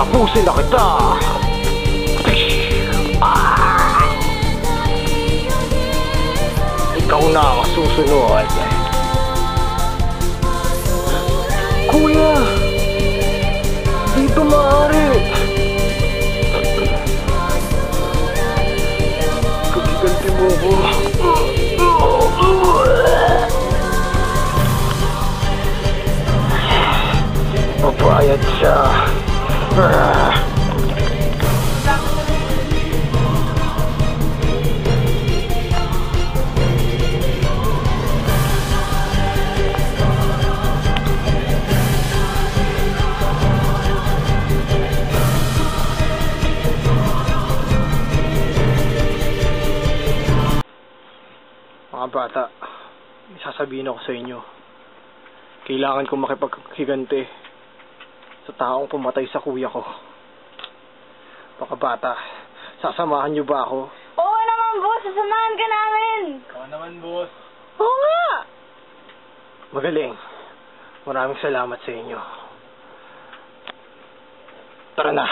Tatapusin na kita. Ikaw na ang susunod. Kuya, dito maaari. Kagiganti mo ko. Papayad siya. Mga bata, sasabihin ako sa inyo. Kailangan ko makipaghiganti sa taong pumatay sa kuya ko. Mga bata, sasamahan niyo ba ako? Oo naman, boss. Sasamahan ka namin. Ikaw naman, boss. Oo nga! Magaling. Maraming salamat sa inyo. Tara na.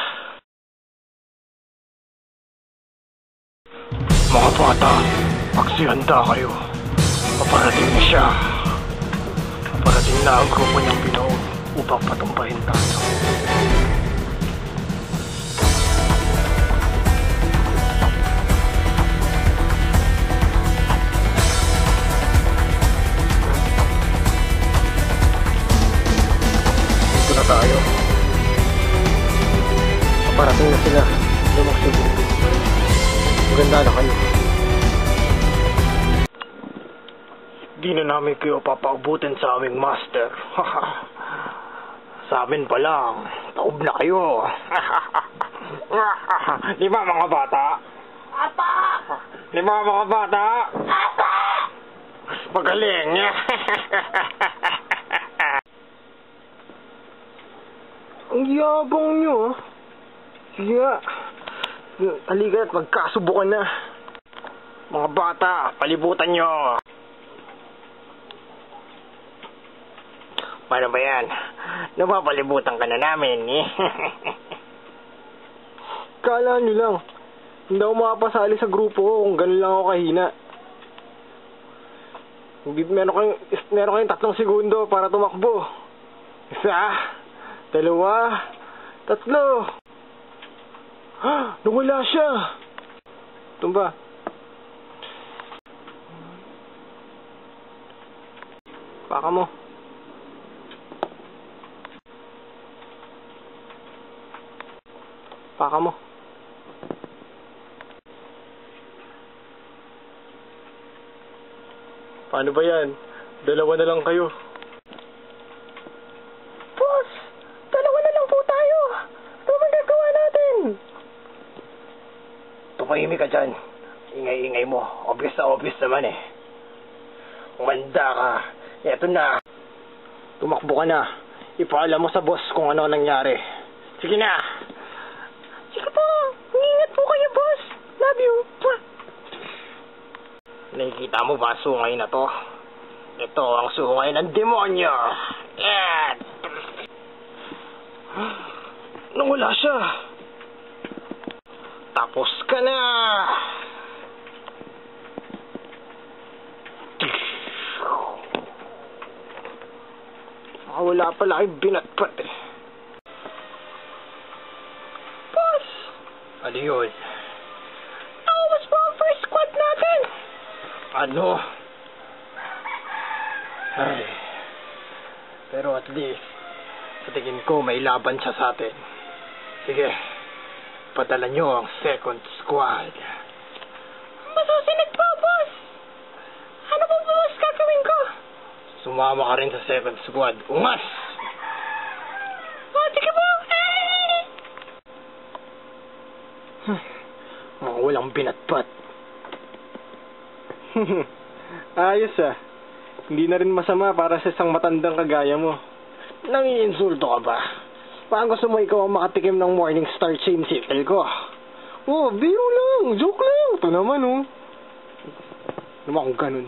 Mga bata, magsihanda kayo. Paparating na siya. Paparating na ang grupo niyang binuo upang patumpahin tayo. Dito na tayo. Paparating na sila. Lumaksubok. Maganda na kayo. Di na namin kayo papaubutin sa aming master. Sa amin pa lang, taob na kayo. Di ba mga bata? Apa! Di ba mga bata? Apa! Magaling. Ang yabang nyo. Sige. Halika at magkasubukan na. Mga bata, palibutan nyo. Paano ba yan? Napapalibutan ka na namin, eh. Kala nyo lang. Hindi ako makapasali sa grupo ko kung ganun lang ako kahina. Meron kayong 3 segundo para tumakbo. 1, 2, 3. Nawala siya. Tumba. Baka mo. Paka mo. Paano ba yan? 2 na lang kayo. Boss! 2 na lang po tayo. Ano magagawa natin? Tumahimik ka dyan. Ingay-ingay mo. Obvious na obvious naman eh. Umanda ka. Eto na. Tumakbo ka na. Ipaalam mo sa boss kung ano nangyari. Sige na. Sige po. Ingat po kayo, boss. Love you. Nakikita mo ba ang sungay na to? Ito ang sungay ng demonyo. Yan. Nawala siya. Tapos ka na. Wala pala kayo binatpat eh. Boss! Ano yun? Naubos po ang first squad natin. Ano? Ay. Pero at least, sa tingin ko may laban siya sa atin. Sige, padala nyo ang second squad. Masusunod po, boss. Ano po, boss, gagawin ko? Sumama ka rin sa second squad. Ungas! Oh, sige po. Mga walang binatpat. Ayos ah. Hindi na rin masama para sa isang matandang kagaya mo. Nangiinsulto ka ba? Parang gusto mo ikaw ang makatikim ng Morning Star chain sickle ko. Oh, biro lang. Joke lang. Ito naman oh. Naman kung ganun.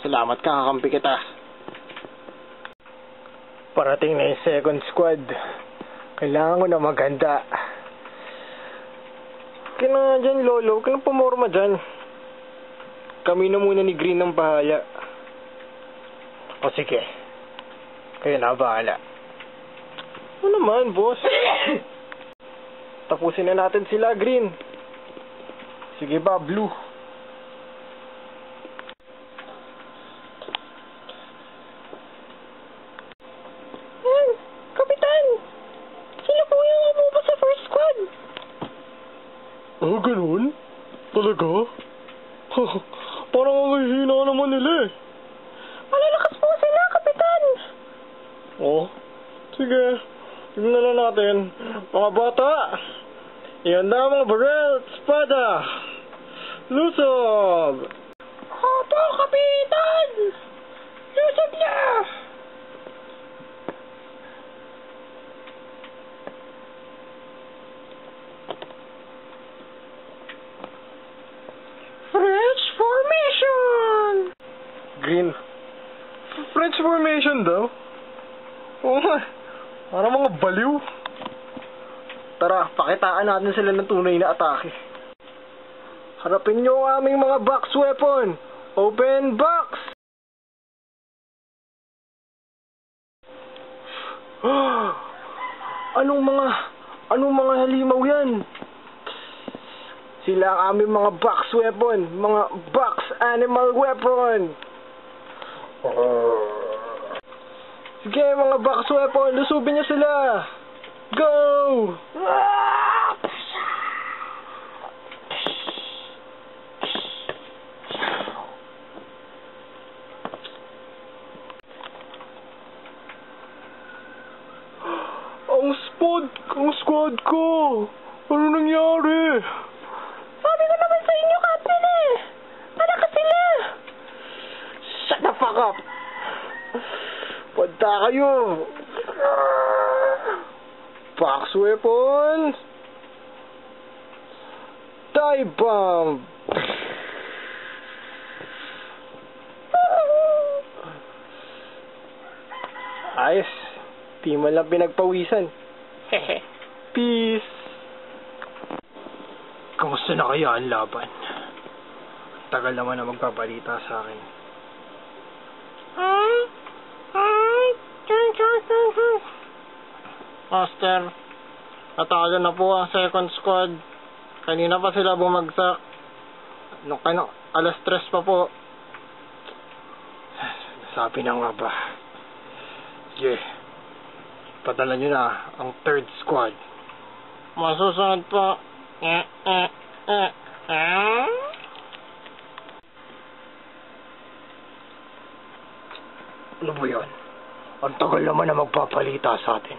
Salamat ka, kakampi kita. Parating na yung second squad. Kailangan ko na maganda. Kaya na nga dyan, Lolo. Huwag ka nang pumorma dyan. Kami na muna ni Green ang bahala. O sige. Kayo na bahala. Ano naman, boss? Tapusin na natin sila, Green. Sige ba, Blue? Kapitan! Sila po yung umupo sa first squad. Oh, ganun? Talaga? Parang ang hihina naman nila eh. Malalakas po sila, Kapitan. Oh, sige. Tignan na lang natin. Mga bata, ihanda mga barel, espada, lusob. Opo, Kapitan. Lusob na. French formation. Green. French formation daw? Oo nga. Parang mga baliw. Tara, pakitaan natin sila ng tunay na atake. Harapin nyo ang aming mga box weapon. Open box! Anong mga halimaw yan? Sila ang aming mga box weapon. Mga box animal weapon. Sige, mga box weapon, lusubin niyo sila! Go! Ang squad ko! Ano nangyari? Sabi ko naman sa inyo, Captain eh. Malakas sila. Shut the fuck up! Punta kayo! Box weapons! Dive bomb! Ayos. Di man lang pinagpawisan. Peace! Kamusta na kaya ang laban? Tagal naman na magbabalita sa akin. Master, natalo na po ang second squad. Kanina pa sila bumagsak. Alas 3 pa po. Sabi na nga ba. Sige, padala nyo na ang third squad. Masusunod po. Ano ba yun? Ang tagal naman na magpapalita sa atin.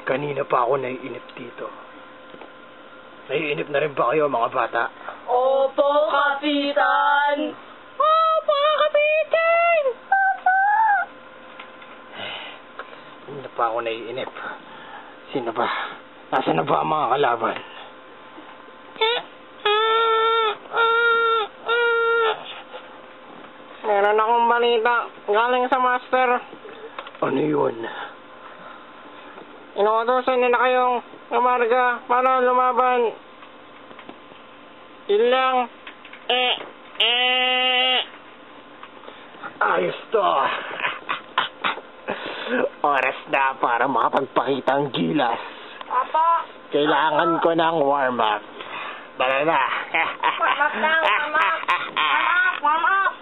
Kanina pa ako naiinip dito. Naiinip na rin ba kayo, mga bata? Opo, Kapitan. Opo, Kapitan. Opo. Hindi pa ako naiinip. Sino ba? Nasaan na ba ang mga kalaban? Meron akong balita galing sa master. Ano yun? Inuutosan nila kayong umarga para lumaban. Yun lang. Ayos to. Oras na para makapagpakita ang gilas. Papa. Kailangan ko ng warm-up. Tara na. Warm-up lang, warm-up. Warm-up, warm-up.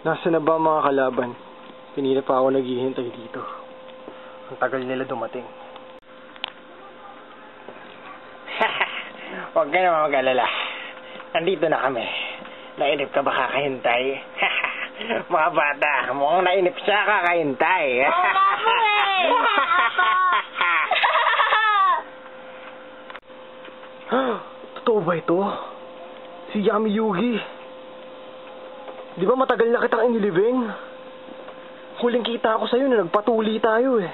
Nasaan na ba ang mga kalaban? Kanina pa ako naghihintay dito. Ang tagal nila dumating. Huwag ka naman mag-alala. Nandito na kami. Nainip ka ba kakahintay? Mga bata, mukhang nainip siya kakahintay. Totoo ba ito? Si Yami Yugi. Di ba matagal na kitang inilibing? Huling kita ako sa'yo na nagpatuli tayo eh.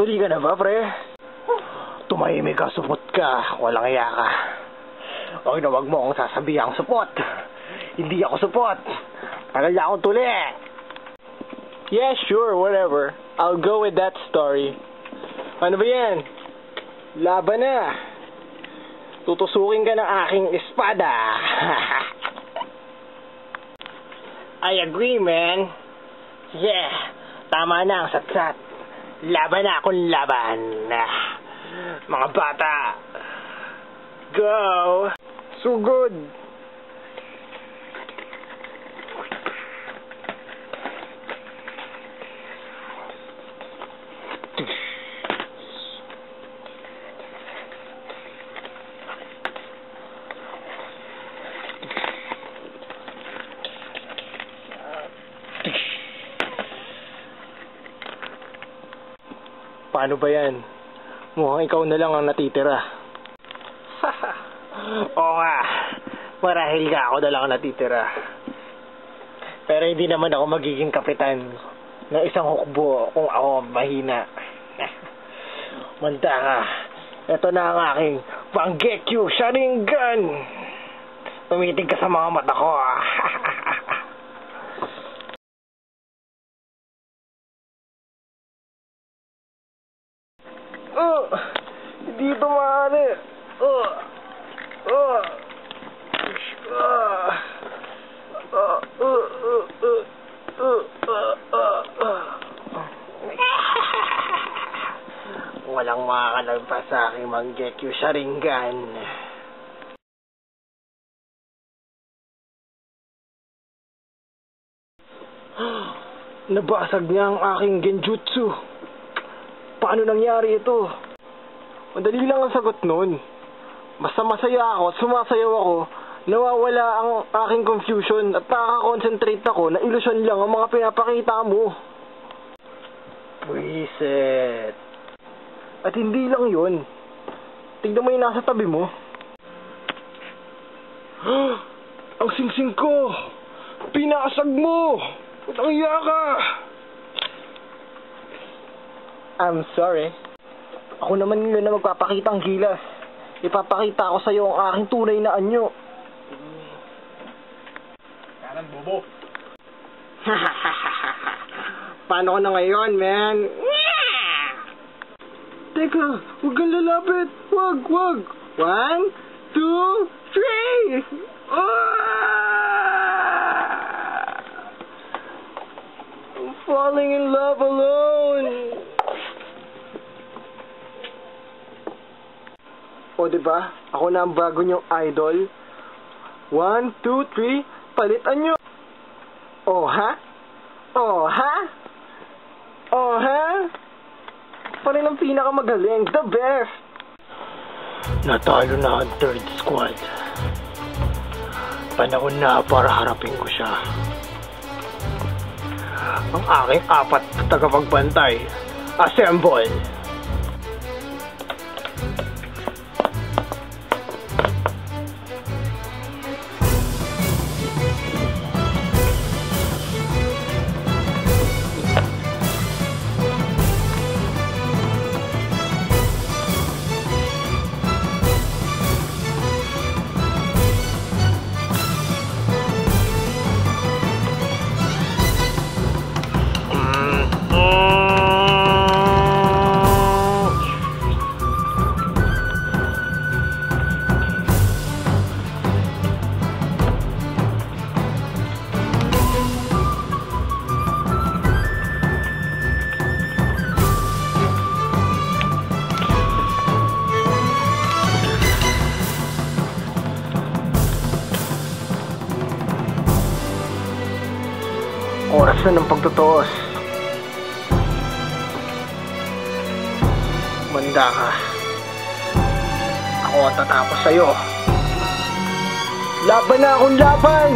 Tuli ka na ba, pre? Tumahimik ka, supot ka, walang iya ka. Huwag na huwag mo akong sasabihang supot. Hindi ako supot. Tagal na akong tuli. Yeah, sure, whatever. I'll go with that story. Ano ba yan? Laban na. Tutusukin ka ng aking espada. I agree, man. Yeah, tama na ang satsat. Laban na akong laban. Mga bata. Go! Sugod! Paano ba yan? Mukhang ikaw na lang ang natitira. Oo nga. Marahil ka ako na lang ang natitira. Pero hindi naman ako magiging kapitan ng isang hukbo kung ako mahina. Manda ka. Ito na ang aking Mangekyou Sharingan. Tumitig ka sa mga mata ko. Hindi ito maaari. Walang makakalagpas sa aking Mangekyou Sharingan. Nabasag niya ang aking genjutsu. Paano nangyari ito? Madali lang ang sagot nun. Basta masaya ako at sumasayaw ako, nawawala ang aking confusion at nakaka-concentrate ako na ilusyon lang ang mga pinapakita mo. Buisit. At hindi lang yun. Tignan mo yung nasa tabi mo. Ang singsing ko! Pinasag mo! Putang iya ka! I'm sorry. Ako naman yun na magpapakita ang gilas. Ipapakita ko sa'yo ang aking tunay na anyo. Kanan, bobo. Paano ko na ngayon, man? Teka, huwag kang lalapit. Wag. 1, 2, 3. I'm falling in love alone. O diba? Ako na ang bago niyong idol. 1, 2, 3, palitan nyo. Oh ha? Pa rin ang pinakamagaling, the best. Natalo na ang third squad. Panahon na para harapin ko siya. Ang aking 4 na tagapagbantay. Assemble! Oras na ng pagtutuos. Manda ka. Ako ang tatapos sa'yo. Laban na akong laban!